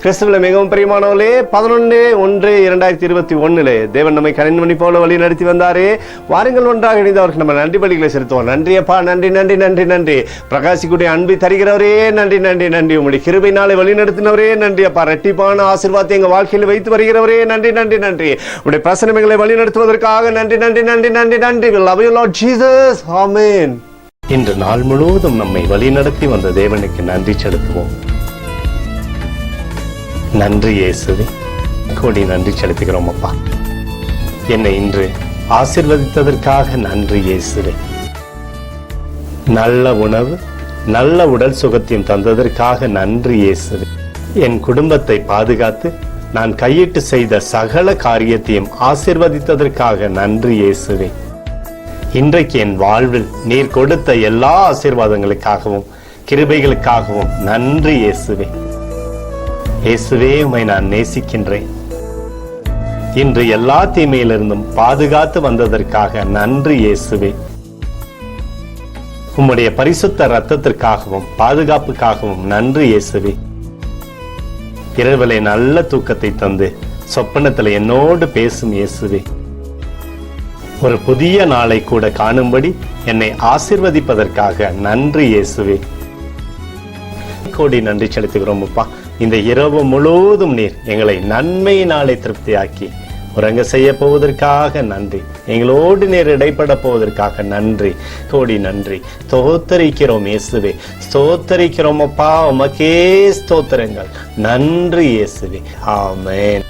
கிறிஸ்துவில் மிகவும் பிரியமானவர்களே, 11/1/2021 தேவன் நம்மை கனிமணி போல வழி நடத்தி வந்தாரே. வாருங்கள் ஒன்றாக இணைந்து அவருக்கு நம்ம நன்றி பலிகளை செலுத்துவோம். நன்றி அப்பா, நன்றி நன்றி நன்றி நன்றி. பிரகாசிக்குடைய அன்பை தருகிறவரே நன்றி நன்றி நன்றி. உங்களுடைய கிருபையினாலே வழி நடத்தினவரே நன்றி அப்பா. இரட்டிப்பான ஆசீர்வாதத்தை எங்கள் வாழ்க்கையில் வைத்து வருகிறவரே நன்றி நன்றி நன்றி. உங்களுடைய பிரசனங்களை வழி நடத்துவதற்காக நன்றி நன்றி நன்றி நன்றி நன்றி. We love you Lord Jesus. Amen. இன்று நாள் முழுவதும் நம்மை வழி நடத்தி வந்த தேவனுக்கு நன்றி செலுத்துவோம். நன்றி இயேசுவே, கோடி நன்றி செலுத்துகிறோம் அப்பா. என்னை இன்று ஆசீர்வதித்ததற்காக நன்றி இயேசுவே. நல்ல உணவு, நல்ல உடல் சுகத்தையும் தந்ததற்காக நன்றி இயேசுவே. என் குடும்பத்தை பாதுகாத்து நான் கையிட்டு செய்த சகல காரியத்தையும் ஆசீர்வதித்ததற்காக நன்றி இயேசுவே. இன்றைக்கு என் வாழ்வில் நீர் கொடுத்த எல்லா ஆசீர்வாதங்களுக்காகவும் கிருபைகளுக்காகவும் நன்றி இயேசுவே. இயேசுவே, உம்மை நான் நேசிக்கின்றேன். இன்று எல்லா தீமையிலிருந்தும் பாதுகாத்து வந்ததற்காக நன்றி இயேசுவே. உம்முடைய பரிசுத்த இரத்தத்திற்காகவும் பாதுகாப்புக்காகவும் நன்றி இயேசுவே. இரவிலே நல்ல தூக்கத்தை தந்து சொப்பனத்தில் என்னோடு பேசும் இயேசுவே. ஒரு புதிய நாளை கூட காணும்படி என்னை ஆசீர்வதிப்பதற்காக நன்றி இயேசுவே. கோடி நன்றி செலுத்துகிறோம் அப்பா. இந்த இரவு முழுவதும் நீர் எங்களை நன்மையினாலே திருப்தியாக்கி உறங்க செய்ய போவதற்காக நன்றி. எங்களோடு நீர் இடைப்பட போவதற்காக நன்றி, கோடி நன்றி. ஸ்தோத்தரிக்கிறோம் இயேசுவே, ஸ்தோத்தரிக்கிறோம் அப்பா. உமக்கே ஸ்தோத்திரங்கள். நன்றி இயேசுவே. ஆமென்.